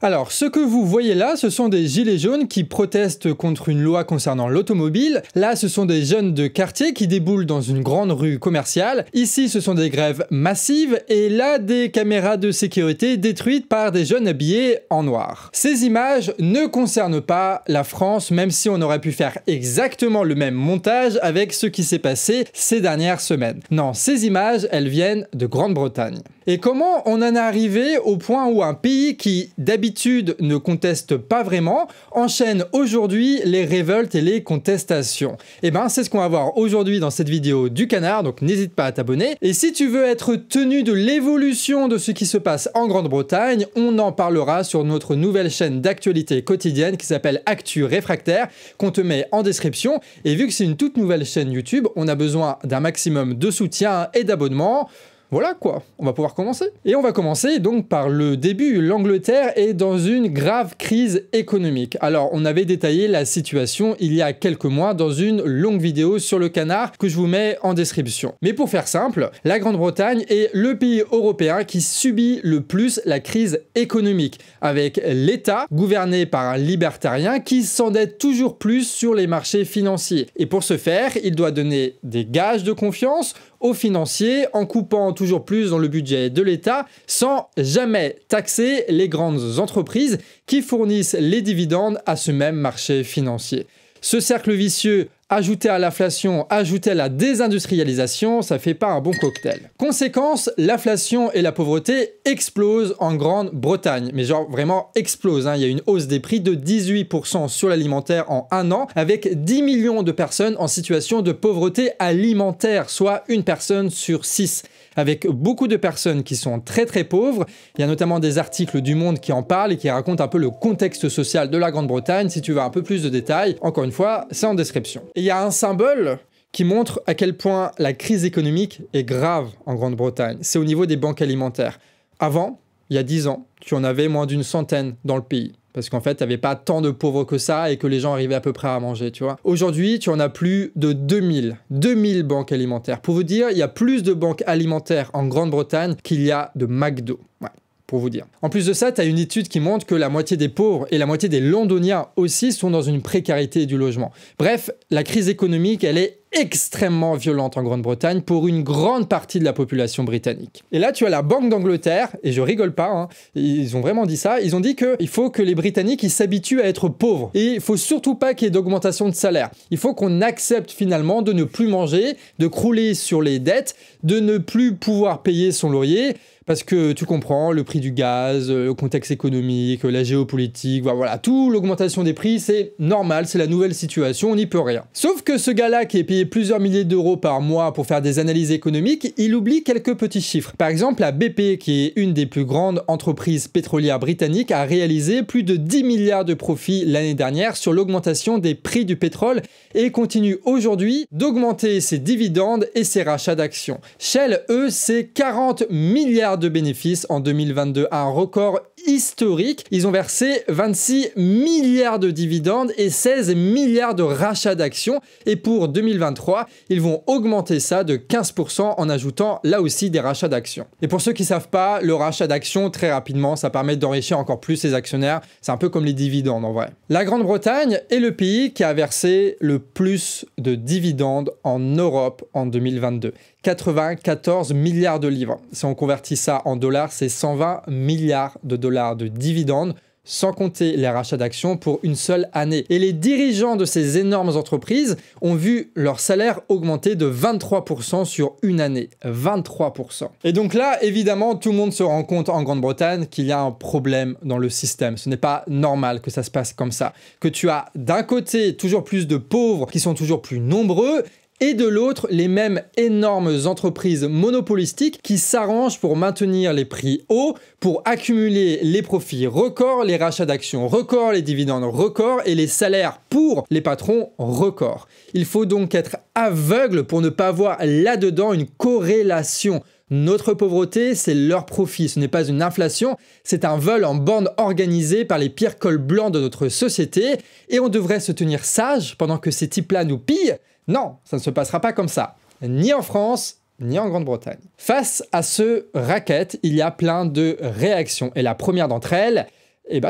Alors, ce que vous voyez là, ce sont des gilets jaunes qui protestent contre une loi concernant l'automobile. Là, ce sont des jeunes de quartier qui déboulent dans une grande rue commerciale. Ici, ce sont des grèves massives. Et là, des caméras de sécurité détruites par des jeunes habillés en noir. Ces images ne concernent pas la France, même si on aurait pu faire exactement le même montage avec ce qui s'est passé ces dernières semaines. Non, ces images, elles viennent de Grande-Bretagne. Et comment on en est arrivé au point où un pays qui, d'habitude, ne conteste pas vraiment, enchaîne aujourd'hui les révoltes et les contestations? Eh ben, c'est ce qu'on va voir aujourd'hui dans cette vidéo du Canard, donc n'hésite pas à t'abonner. Et si tu veux être tenu de l'évolution de ce qui se passe en Grande-Bretagne, on en parlera sur notre nouvelle chaîne d'actualité quotidienne qui s'appelle Actu Réfractaire, qu'on te met en description. Et vu que c'est une toute nouvelle chaîne YouTube, on a besoin d'un maximum de soutien et d'abonnements. Voilà quoi, on va pouvoir commencer. Et on va commencer donc par le début. L'Angleterre est dans une grave crise économique. Alors, on avait détaillé la situation il y a quelques mois dans une longue vidéo sur le Canard que je vous mets en description. Mais pour faire simple, la Grande-Bretagne est le pays européen qui subit le plus la crise économique, avec l'État gouverné par un libertarien qui s'endette toujours plus sur les marchés financiers. Et pour ce faire, il doit donner des gages de confiance aux financiers en coupant toujours plus dans le budget de l'État sans jamais taxer les grandes entreprises qui fournissent les dividendes à ce même marché financier. Ce cercle vicieux, ajouté à l'inflation, ajouté à la désindustrialisation, ça fait pas un bon cocktail. Conséquence, l'inflation et la pauvreté explosent en Grande-Bretagne. Mais genre vraiment explosent, hein. Il y a une hausse des prix de 18% sur l'alimentaire en un an, avec 10 millions de personnes en situation de pauvreté alimentaire, soit une personne sur 6. Avec beaucoup de personnes qui sont très très pauvres. Il y a notamment des articles du Monde qui en parlent et qui racontent un peu le contexte social de la Grande-Bretagne. Si tu veux un peu plus de détails, encore une fois, c'est en description. Et il y a un symbole qui montre à quel point la crise économique est grave en Grande-Bretagne. C'est au niveau des banques alimentaires. Avant, il y a 10 ans, tu en avais moins d'une centaine dans le pays. Parce qu'en fait, tu n'avais pas tant de pauvres que ça et que les gens arrivaient à peu près à manger, tu vois. Aujourd'hui, tu en as plus de 2000 banques alimentaires. Pour vous dire, il y a plus de banques alimentaires en Grande-Bretagne qu'il y a de McDo. Ouais, pour vous dire. En plus de ça, tu as une étude qui montre que la moitié des pauvres et la moitié des Londoniens aussi sont dans une précarité du logement. Bref, la crise économique, elle est extrêmement violente en Grande-Bretagne pour une grande partie de la population britannique. Et là, tu as la Banque d'Angleterre, et je rigole pas, hein, ils ont vraiment dit ça, ils ont dit qu'il faut que les Britanniques ils s'habituent à être pauvres. Et il faut surtout pas qu'il y ait d'augmentation de salaire. Il faut qu'on accepte finalement de ne plus manger, de crouler sur les dettes, de ne plus pouvoir payer son loyer, parce que tu comprends, le prix du gaz, le contexte économique, la géopolitique, voilà, tout l'augmentation des prix, c'est normal, c'est la nouvelle situation, on n'y peut rien. Sauf que ce gars-là qui est payé plusieurs milliers d'euros par mois pour faire des analyses économiques, il oublie quelques petits chiffres. Par exemple, la BP, qui est une des plus grandes entreprises pétrolières britanniques, a réalisé plus de 10 milliards de profits l'année dernière sur l'augmentation des prix du pétrole et continue aujourd'hui d'augmenter ses dividendes et ses rachats d'actions. Shell, eux, c'est 40 milliards de bénéfices en 2022, un record historique. Ils ont versé 26 milliards de dividendes et 16 milliards de rachats d'actions. Et pour 2023, ils vont augmenter ça de 15% en ajoutant là aussi des rachats d'actions. Et pour ceux qui ne savent pas, le rachat d'actions, très rapidement, ça permet d'enrichir encore plus les actionnaires. C'est un peu comme les dividendes en vrai. La Grande-Bretagne est le pays qui a versé le plus de dividendes en Europe en 2022. 94 milliards de livres. Si on convertit ça en dollars, c'est 120 milliards de dollars de dividendes, sans compter les rachats d'actions pour une seule année. Et les dirigeants de ces énormes entreprises ont vu leur salaire augmenter de 23% sur une année. 23%. Et donc là, évidemment, tout le monde se rend compte en Grande-Bretagne qu'il y a un problème dans le système. Ce n'est pas normal que ça se passe comme ça. Que tu as d'un côté toujours plus de pauvres qui sont toujours plus nombreux, et de l'autre, les mêmes énormes entreprises monopolistiques qui s'arrangent pour maintenir les prix hauts, pour accumuler les profits records, les rachats d'actions records, les dividendes records et les salaires pour les patrons records. Il faut donc être aveugle pour ne pas voir là-dedans une corrélation. Notre pauvreté, c'est leur profit. Ce n'est pas une inflation, c'est un vol en bande organisé par les pires cols blancs de notre société. Et on devrait se tenir sage pendant que ces types-là nous pillent. Non, ça ne se passera pas comme ça. Ni en France, ni en Grande-Bretagne. Face à ce racket, il y a plein de réactions. Et la première d'entre elles,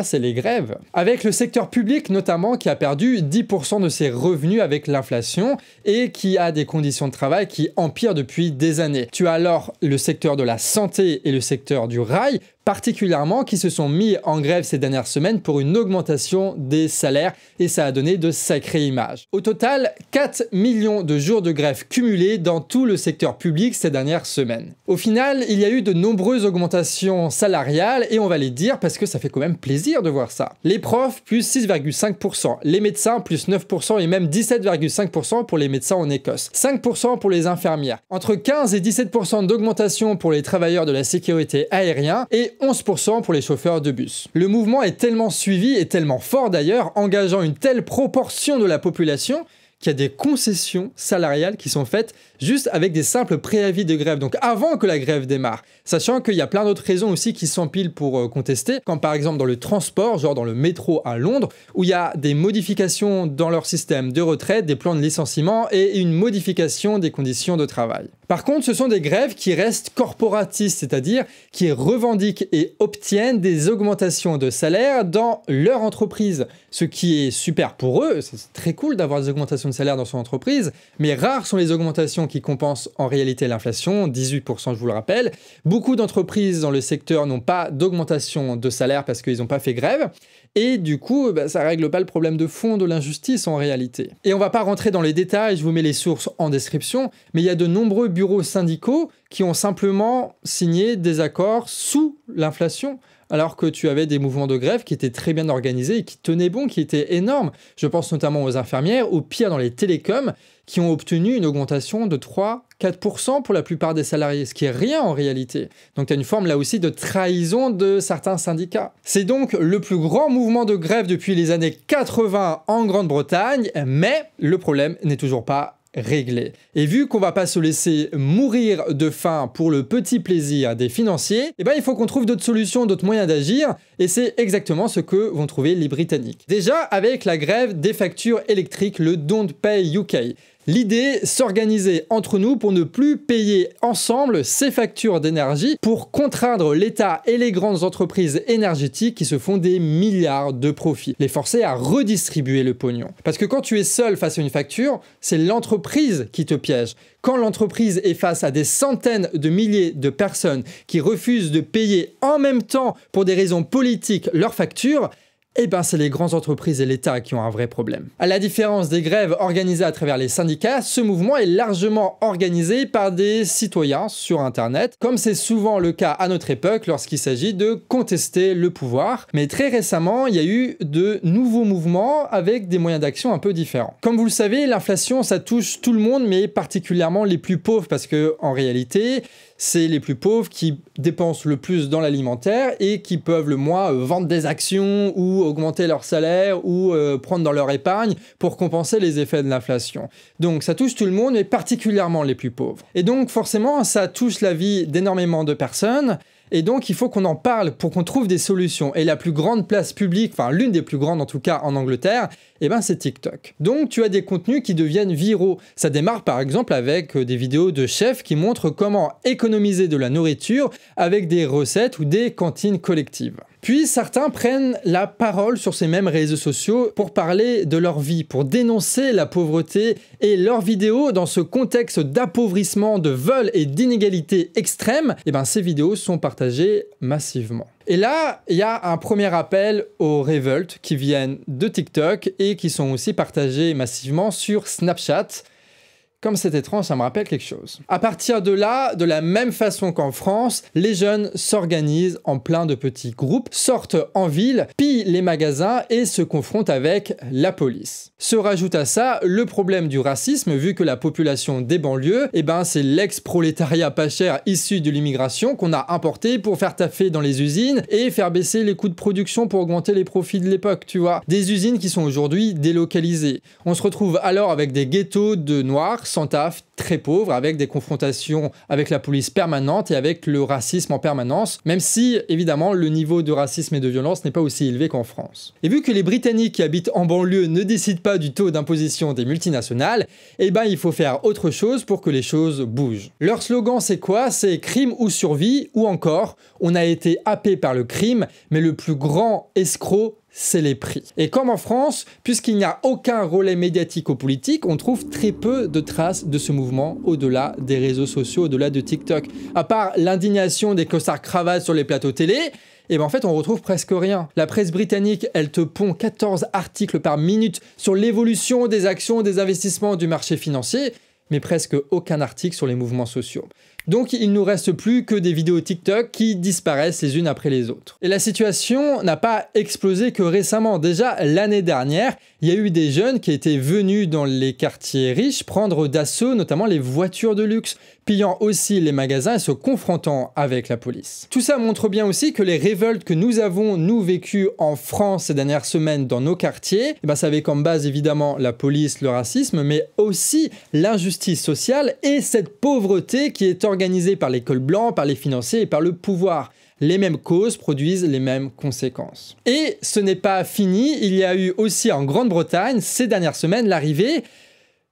c'est les grèves. Avec le secteur public notamment qui a perdu 10% de ses revenus avec l'inflation et qui a des conditions de travail qui empirent depuis des années. Tu as alors le secteur de la santé et le secteur du rail particulièrement qui se sont mis en grève ces dernières semaines pour une augmentation des salaires et ça a donné de sacrées images. Au total, 4 millions de jours de grève cumulés dans tout le secteur public ces dernières semaines. Au final, il y a eu de nombreuses augmentations salariales et on va les dire parce que ça fait quand même plaisir de voir ça. Les profs, plus 6,5%, les médecins, plus 9% et même 17,5% pour les médecins en Écosse, 5% pour les infirmières, entre 15 et 17% d'augmentation pour les travailleurs de la sécurité aérienne et 11% pour les chauffeurs de bus. Le mouvement est tellement suivi et tellement fort d'ailleurs, engageant une telle proportion de la population qu'il y a des concessions salariales qui sont faites juste avec des simples préavis de grève, donc avant que la grève démarre. Sachant qu'il y a plein d'autres raisons aussi qui s'empilent pour contester, comme par exemple dans le transport, genre dans le métro à Londres, où il y a des modifications dans leur système de retraite, des plans de licenciement et une modification des conditions de travail. Par contre, ce sont des grèves qui restent corporatistes, c'est-à-dire qui revendiquent et obtiennent des augmentations de salaire dans leur entreprise, ce qui est super pour eux, c'est très cool d'avoir des augmentations de salaire dans son entreprise, mais rares sont les augmentations qui compensent en réalité l'inflation, 18% je vous le rappelle. Beaucoup d'entreprises dans le secteur n'ont pas d'augmentation de salaire parce qu'ils n'ont pas fait grève, et du coup, ça règle pas le problème de fond de l'injustice en réalité. Et on va pas rentrer dans les détails, je vous mets les sources en description, mais il y a de nombreux bureaux syndicaux qui ont simplement signé des accords sous l'inflation, alors que tu avais des mouvements de grève qui étaient très bien organisés et qui tenaient bon, qui étaient énormes. Je pense notamment aux infirmières, ou pire dans les télécoms, qui ont obtenu une augmentation de 3-4% pour la plupart des salariés, ce qui est rien en réalité. Donc tu as une forme là aussi de trahison de certains syndicats. C'est donc le plus grand mouvement de grève depuis les années 80 en Grande-Bretagne, mais le problème n'est toujours pas réglé. Et vu qu'on va pas se laisser mourir de faim pour le petit plaisir des financiers, il faut qu'on trouve d'autres solutions, d'autres moyens d'agir, et c'est exactement ce que vont trouver les Britanniques. Déjà avec la grève des factures électriques, le Don't Pay UK. L'idée, s'organiser entre nous pour ne plus payer ensemble ces factures d'énergie pour contraindre l'État et les grandes entreprises énergétiques qui se font des milliards de profits. Les forcer à redistribuer le pognon. Parce que quand tu es seul face à une facture, c'est l'entreprise qui te piège. Quand l'entreprise est face à des centaines de milliers de personnes qui refusent de payer en même temps pour des raisons politiques leurs factures, c'est les grandes entreprises et l'État qui ont un vrai problème. À la différence des grèves organisées à travers les syndicats, ce mouvement est largement organisé par des citoyens sur Internet, comme c'est souvent le cas à notre époque lorsqu'il s'agit de contester le pouvoir. Mais très récemment, il y a eu de nouveaux mouvements avec des moyens d'action un peu différents. Comme vous le savez, l'inflation, ça touche tout le monde, mais particulièrement les plus pauvres, parce que en réalité, c'est les plus pauvres qui dépensent le plus dans l'alimentaire et qui peuvent le moins vendre des actions ou augmenter leur salaire ou prendre dans leur épargne pour compenser les effets de l'inflation. Donc ça touche tout le monde, mais particulièrement les plus pauvres. Et donc forcément, ça touche la vie d'énormément de personnes. Et donc, il faut qu'on en parle pour qu'on trouve des solutions. Et la plus grande place publique, enfin l'une des plus grandes en tout cas en Angleterre, c'est TikTok. Donc, tu as des contenus qui deviennent viraux. Ça démarre par exemple avec des vidéos de chefs qui montrent comment économiser de la nourriture avec des recettes ou des cantines collectives. Puis certains prennent la parole sur ces mêmes réseaux sociaux pour parler de leur vie, pour dénoncer la pauvreté et leurs vidéos dans ce contexte d'appauvrissement, de vol et d'inégalité extrême, ces vidéos sont partagées massivement. Et là, il y a un premier appel aux révoltes qui viennent de TikTok et qui sont aussi partagées massivement sur Snapchat. Comme c'est étrange, ça me rappelle quelque chose. À partir de là, de la même façon qu'en France, les jeunes s'organisent en plein de petits groupes, sortent en ville, pillent les magasins et se confrontent avec la police. Se rajoute à ça le problème du racisme, vu que la population des banlieues, c'est l'ex-prolétariat pas cher issu de l'immigration qu'on a importé pour faire taffer dans les usines et faire baisser les coûts de production pour augmenter les profits de l'époque, tu vois. Des usines qui sont aujourd'hui délocalisées. On se retrouve alors avec des ghettos de noirs, sans taf, très pauvre, avec des confrontations avec la police permanente et avec le racisme en permanence, même si, évidemment, le niveau de racisme et de violence n'est pas aussi élevé qu'en France. Et vu que les Britanniques qui habitent en banlieue ne décident pas du taux d'imposition des multinationales, eh ben il faut faire autre chose pour que les choses bougent. Leur slogan c'est quoi? C'est crime ou survie, ou encore on a été happé par le crime, mais le plus grand escroc c'est les prix. Et comme en France, puisqu'il n'y a aucun relais médiatique aux politiques, on trouve très peu de traces de ce mouvement au-delà des réseaux sociaux, au-delà de TikTok. À part l'indignation des costards cravates sur les plateaux télé, et ben en fait on retrouve presque rien. La presse britannique, elle te pond 14 articles par minute sur l'évolution des actions, des investissements du marché financier, mais presque aucun article sur les mouvements sociaux. Donc il ne nous reste plus que des vidéos TikTok qui disparaissent les unes après les autres. Et la situation n'a pas explosé que récemment. Déjà l'année dernière, il y a eu des jeunes qui étaient venus dans les quartiers riches prendre d'assaut notamment les voitures de luxe, pillant aussi les magasins et se confrontant avec la police. Tout ça montre bien aussi que les révoltes que nous avons, nous, vécues en France ces dernières semaines dans nos quartiers, ça avait comme base évidemment la police, le racisme, mais aussi l'injustice sociale et cette pauvreté qui est organisée par les cols blancs, par les financiers et par le pouvoir. Les mêmes causes produisent les mêmes conséquences. Et ce n'est pas fini, il y a eu aussi en Grande-Bretagne ces dernières semaines l'arrivée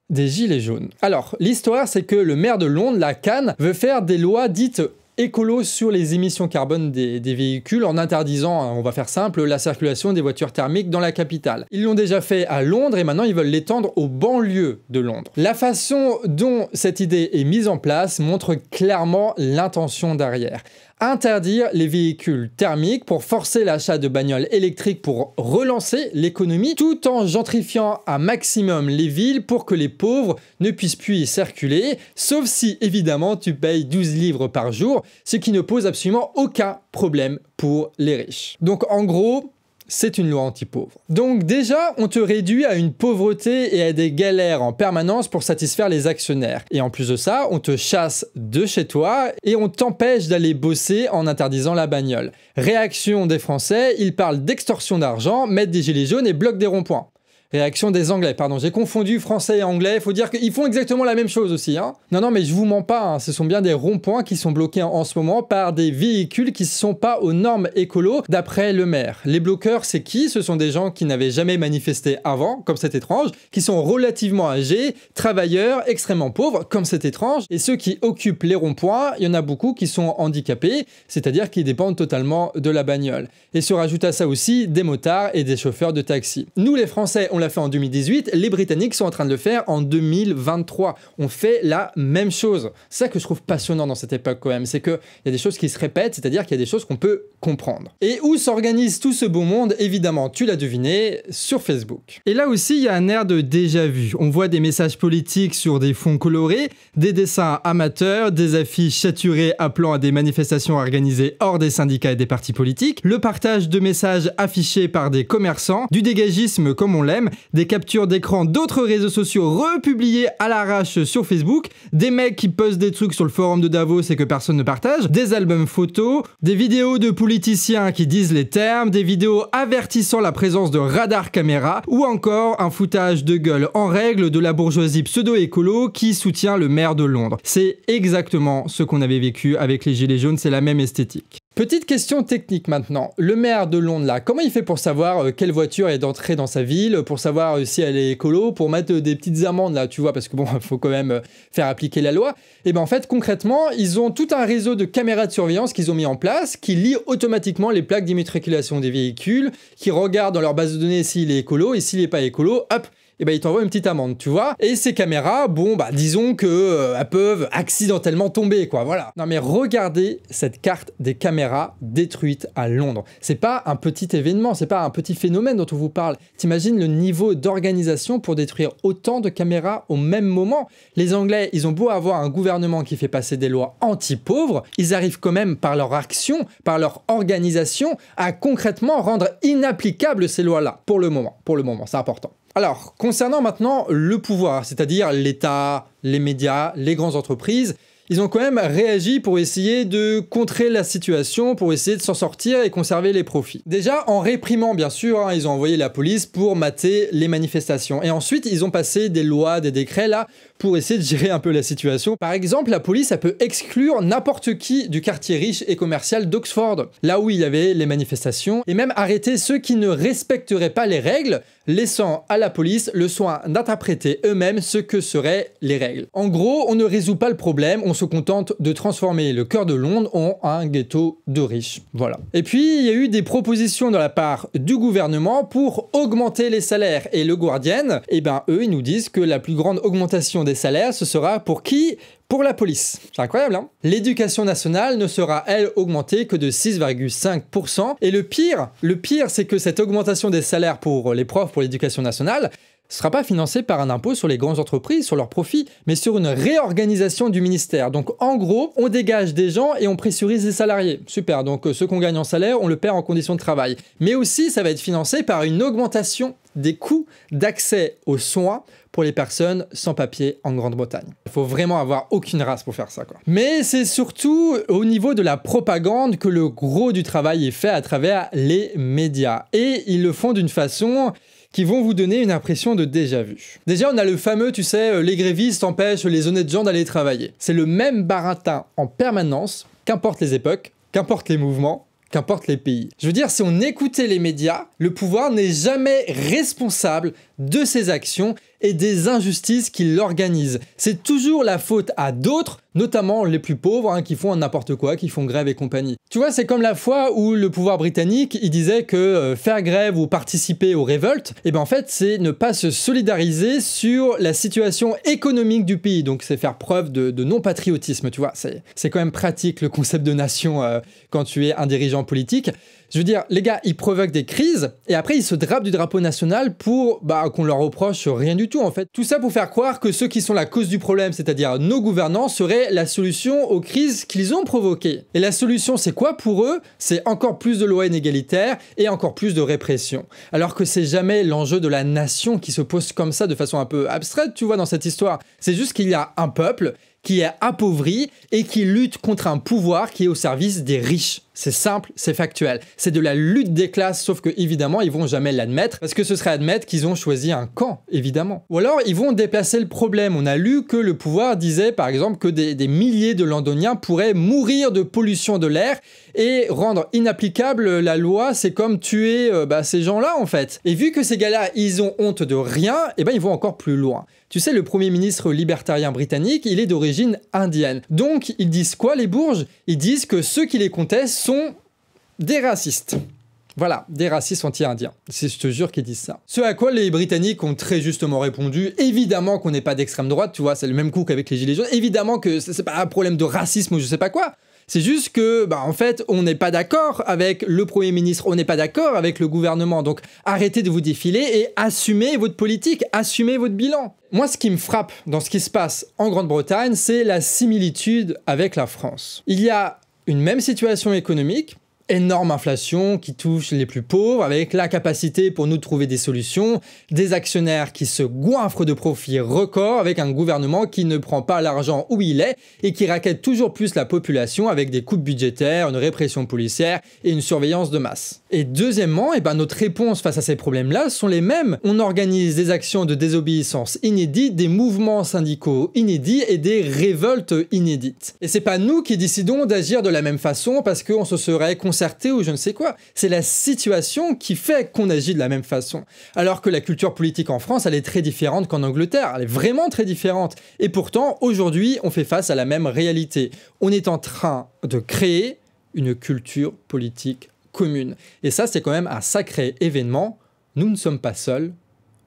des gilets jaunes. Alors, l'histoire, c'est que le maire de Londres, la Khan, veut faire des lois dites écolo sur les émissions carbone des véhicules en interdisant, on va faire simple, la circulation des voitures thermiques dans la capitale. Ils l'ont déjà fait à Londres et maintenant ils veulent l'étendre aux banlieues de Londres. La façon dont cette idée est mise en place montre clairement l'intention derrière. Interdire les véhicules thermiques pour forcer l'achat de bagnoles électriques pour relancer l'économie, tout en gentrifiant un maximum les villes pour que les pauvres ne puissent plus y circuler, sauf si évidemment tu payes 12 livres par jour, ce qui ne pose absolument aucun problème pour les riches. Donc en gros, c'est une loi anti-pauvre. Donc déjà, on te réduit à une pauvreté et à des galères en permanence pour satisfaire les actionnaires. Et en plus de ça, on te chasse de chez toi et on t'empêche d'aller bosser en interdisant la bagnole. Réaction des Français, ils parlent d'extorsion d'argent, mettent des gilets jaunes et bloquent des ronds-points. Réaction des Anglais, pardon, j'ai confondu français et anglais, faut dire qu'ils font exactement la même chose aussi. Non, mais je vous mens pas, ce sont bien des ronds-points qui sont bloqués en ce moment par des véhicules qui ne sont pas aux normes écolo, d'après le maire. Les bloqueurs, c'est qui? Ce sont des gens qui n'avaient jamais manifesté avant, comme c'est étrange, qui sont relativement âgés, travailleurs, extrêmement pauvres, comme c'est étrange, et ceux qui occupent les ronds-points, il y en a beaucoup qui sont handicapés, c'est-à-dire qui dépendent totalement de la bagnole. Et se rajoute à ça aussi des motards et des chauffeurs de taxi. Nous, les Français, on l'a fait en 2018, les Britanniques sont en train de le faire en 2023. On fait la même chose. C'est ça que je trouve passionnant dans cette époque quand même, c'est qu'il y a des choses qui se répètent, c'est-à-dire qu'il y a des choses qu'on peut comprendre. Et où s'organise tout ce beau monde? Évidemment, tu l'as deviné, sur Facebook. Et là aussi, il y a un air de déjà-vu. On voit des messages politiques sur des fonds colorés, des dessins amateurs, des affiches saturées appelant à des manifestations organisées hors des syndicats et des partis politiques, le partage de messages affichés par des commerçants, du dégagisme comme on l'aime, des captures d'écran d'autres réseaux sociaux republiés à l'arrache sur Facebook, des mecs qui postent des trucs sur le forum de Davos et que personne ne partage, des albums photos, des vidéos de politiciens qui disent les termes, des vidéos avertissant la présence de radars caméras, ou encore un foutage de gueule en règle de la bourgeoisie pseudo-écolo qui soutient le maire de Londres. C'est exactement ce qu'on avait vécu avec les Gilets jaunes, c'est la même esthétique. Petite question technique maintenant. Le maire de Londres, là, comment il fait pour savoir quelle voiture est d'entrée dans sa ville, pour savoir si elle est écolo, pour mettre des petites amendes, là, tu vois, parce que bon, il faut quand même faire appliquer la loi. Et ben en fait, concrètement, ils ont tout un réseau de caméras de surveillance qu'ils ont mis en place, qui lit automatiquement les plaques d'immatriculation des véhicules, qui regarde dans leur base de données s'il est écolo, et s'il n'est pas écolo, hop, et ben il t'envoie une petite amende, tu vois. Et ces caméras, bon, disons que elles peuvent accidentellement tomber, quoi, voilà. Non mais regardez cette carte des caméras détruites à Londres. C'est pas un petit événement, c'est pas un petit phénomène dont on vous parle. T'imagines le niveau d'organisation pour détruire autant de caméras au même moment? Les Anglais, ils ont beau avoir un gouvernement qui fait passer des lois anti-pauvres, ils arrivent quand même par leur action, par leur organisation, à concrètement rendre inapplicables ces lois-là, pour le moment, c'est important. Alors, concernant maintenant le pouvoir, c'est-à-dire l'État, les médias, les grandes entreprises, ils ont quand même réagi pour essayer de contrer la situation, pour essayer de s'en sortir et conserver les profits. Déjà, en réprimant, bien sûr, hein, ils ont envoyé la police pour mater les manifestations. Et ensuite, ils ont passé des lois, des décrets, là, pour essayer de gérer un peu la situation. Par exemple, la police, elle peut exclure n'importe qui du quartier riche et commercial d'Oxford, là où il y avait les manifestations, et même arrêter ceux qui ne respecteraient pas les règles, laissant à la police le soin d'interpréter eux-mêmes ce que seraient les règles. En gros, on ne résout pas le problème, on se contente de transformer le cœur de Londres en un ghetto de riches. Voilà. Et puis, il y a eu des propositions de la part du gouvernement pour augmenter les salaires. Et le Guardian, eh ben, eux, ils nous disent que la plus grande augmentation des salaires, ce sera pour qui ? Pour la police. C'est incroyable, hein? L'éducation nationale ne sera, elle, augmentée que de 6,5%. Et le pire, c'est que cette augmentation des salaires pour les profs, pour l'éducation nationale, ne sera pas financée par un impôt sur les grandes entreprises, sur leurs profits, mais sur une réorganisation du ministère. Donc, en gros, on dégage des gens et on pressurise les salariés. Super, donc ceux qu'on gagne en salaire, on le perd en conditions de travail. Mais aussi, ça va être financé par une augmentation des coûts d'accès aux soins pour les personnes sans papier en Grande-Bretagne. Il faut vraiment avoir aucune race pour faire ça, quoi. Mais c'est surtout au niveau de la propagande que le gros du travail est fait à travers les médias. Et ils le font d'une façon qui vont vous donner une impression de déjà-vu. Déjà, on a le fameux, tu sais, les grévistes empêchent les honnêtes gens d'aller travailler. C'est le même baratin en permanence, qu'importe les époques, qu'importe les mouvements, qu'importe les pays. Je veux dire, si on écoutait les médias, le pouvoir n'est jamais responsable de ses actions et des injustices qu'il organise. C'est toujours la faute à d'autres, notamment les plus pauvres, hein, qui font n'importe quoi, qui font grève et compagnie. Tu vois, c'est comme la fois où le pouvoir britannique, il disait que faire grève ou participer aux révoltes, et ben en fait, c'est ne pas se solidariser sur la situation économique du pays. Donc c'est faire preuve de non-patriotisme, tu vois. C'est quand même pratique le concept de nation quand tu es un dirigeant politique. Je veux dire, les gars, ils provoquent des crises et après ils se drapent du drapeau national pour qu'on leur reproche rien du tout en fait. Tout ça pour faire croire que ceux qui sont la cause du problème, c'est-à-dire nos gouvernants, seraient la solution aux crises qu'ils ont provoquées. Et la solution, c'est quoi pour eux? C'est encore plus de lois inégalitaires et encore plus de répression. Alors que c'est jamais l'enjeu de la nation qui se pose comme ça de façon un peu abstraite, tu vois, dans cette histoire. C'est juste qu'il y a un peuple qui est appauvri et qui lutte contre un pouvoir qui est au service des riches. C'est simple, c'est factuel. C'est de la lutte des classes, sauf que évidemment, ils vont jamais l'admettre, parce que ce serait admettre qu'ils ont choisi un camp, évidemment. Ou alors, ils vont déplacer le problème. On a lu que le pouvoir disait, par exemple, que des milliers de Londoniens pourraient mourir de pollution de l'air et rendre inapplicable la loi, c'est comme tuer ces gens-là, en fait. Et vu que ces gars-là, ils ont honte de rien, eh ben, ils vont encore plus loin. Tu sais, le premier ministre libertarien britannique, il est d'origine indienne. Donc, ils disent quoi, les bourges? Ils disent que ceux qui les contestent sont des racistes. Voilà, des racistes anti-indiens. Je te jure qu'ils disent ça. Ce à quoi les Britanniques ont très justement répondu, évidemment qu'on n'est pas d'extrême droite, tu vois, c'est le même coup qu'avec les Gilets jaunes, évidemment que c'est pas un problème de racisme ou je sais pas quoi. C'est juste que, en fait, on n'est pas d'accord avec le Premier ministre, on n'est pas d'accord avec le gouvernement. Donc, arrêtez de vous défiler et assumez votre politique, assumez votre bilan. Moi, ce qui me frappe dans ce qui se passe en Grande-Bretagne, c'est la similitude avec la France. Il y a une même situation économique, énorme inflation qui touche les plus pauvres, avec l'incapacité pour nous de trouver des solutions, des actionnaires qui se goinfrent de profits records, avec un gouvernement qui ne prend pas l'argent où il est et qui raquette toujours plus la population avec des coupes budgétaires, une répression policière et une surveillance de masse. Et deuxièmement, notre réponse face à ces problèmes-là sont les mêmes. On organise des actions de désobéissance inédites, des mouvements syndicaux inédits et des révoltes inédites. Et c'est pas nous qui décidons d'agir de la même façon parce qu'on se serait concerté ou je ne sais quoi. C'est la situation qui fait qu'on agit de la même façon. Alors que la culture politique en France, elle est très différente qu'en Angleterre. Elle est vraiment très différente. Et pourtant, aujourd'hui, on fait face à la même réalité. On est en train de créer une culture politique commune. Et ça, c'est quand même un sacré événement. Nous ne sommes pas seuls.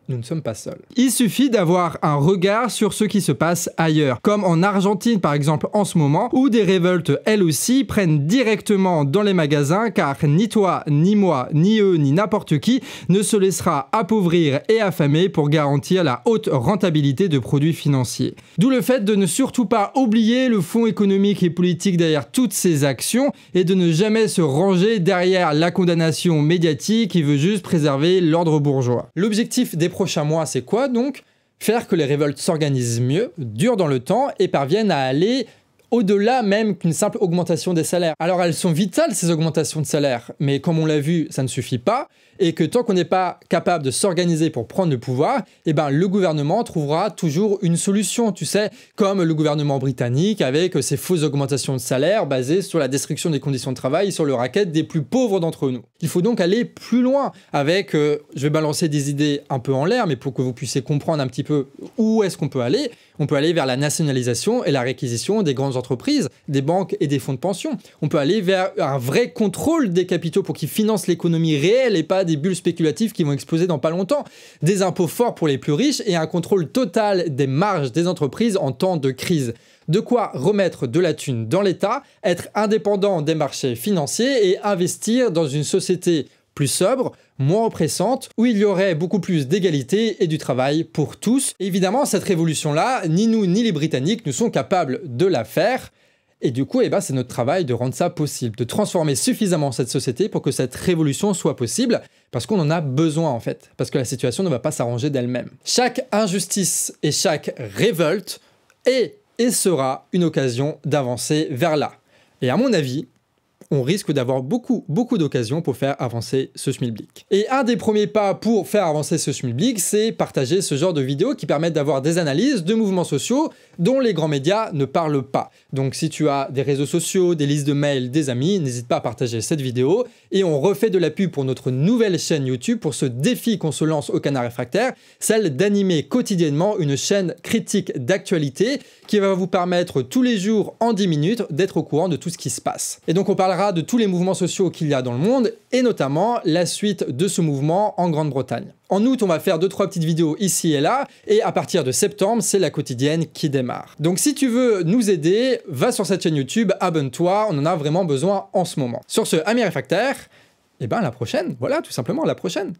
Nous ne sommes pas seuls. Il suffit d'avoir un regard sur ce qui se passe ailleurs, comme en Argentine par exemple en ce moment, où des révoltes elles aussi prennent directement dans les magasins car ni toi, ni moi, ni eux, ni n'importe qui ne se laissera appauvrir et affamer pour garantir la haute rentabilité de produits financiers. D'où le fait de ne surtout pas oublier le fond économique et politique derrière toutes ces actions et de ne jamais se ranger derrière la condamnation médiatique qui veut juste préserver l'ordre bourgeois. L'objectif des prochains mois, c'est quoi donc? Faire que les révoltes s'organisent mieux, durent dans le temps et parviennent à aller au-delà même qu'une simple augmentation des salaires. Alors elles sont vitales ces augmentations de salaire, mais comme on l'a vu, ça ne suffit pas, et que tant qu'on n'est pas capable de s'organiser pour prendre le pouvoir, eh ben le gouvernement trouvera toujours une solution, tu sais, comme le gouvernement britannique avec ses fausses augmentations de salaire basées sur la destruction des conditions de travail, sur le racket des plus pauvres d'entre nous. Il faut donc aller plus loin avec, je vais balancer des idées un peu en l'air, mais pour que vous puissiez comprendre un petit peu où est-ce qu'on peut aller, on peut aller vers la nationalisation et la réquisition des grandes entreprises, des banques et des fonds de pension. On peut aller vers un vrai contrôle des capitaux pour qu'ils financent l'économie réelle et pas des bulles spéculatives qui vont exploser dans pas longtemps. Des impôts forts pour les plus riches et un contrôle total des marges des entreprises en temps de crise. De quoi remettre de la thune dans l'État, être indépendant des marchés financiers et investir dans une société plus sobre, moins oppressante, où il y aurait beaucoup plus d'égalité et du travail pour tous. Et évidemment, cette révolution-là, ni nous ni les Britanniques ne sont capables de la faire. Et du coup, c'est notre travail de rendre ça possible, de transformer suffisamment cette société pour que cette révolution soit possible, parce qu'on en a besoin en fait, parce que la situation ne va pas s'arranger d'elle-même. Chaque injustice et chaque révolte est et sera une occasion d'avancer vers là. Et à mon avis, on risque d'avoir beaucoup d'occasions pour faire avancer ce schmilblick. Et un des premiers pas pour faire avancer ce schmilblick, c'est partager ce genre de vidéos qui permettent d'avoir des analyses de mouvements sociaux dont les grands médias ne parlent pas. Donc si tu as des réseaux sociaux, des listes de mails, des amis, n'hésite pas à partager cette vidéo. Et on refait de la pub pour notre nouvelle chaîne YouTube pour ce défi qu'on se lance au Canard Réfractaire, celle d'animer quotidiennement une chaîne critique d'actualité qui va vous permettre tous les jours en 10 minutes d'être au courant de tout ce qui se passe. Et donc on parlera de tous les mouvements sociaux qu'il y a dans le monde et notamment la suite de ce mouvement en Grande-Bretagne. En août, on va faire 2-3 petites vidéos ici et là, et à partir de septembre, c'est la quotidienne qui démarre. Donc si tu veux nous aider, va sur cette chaîne YouTube, abonne-toi, on en a vraiment besoin en ce moment. Sur ce, amis réfractaires, à la prochaine, voilà, tout simplement, à la prochaine.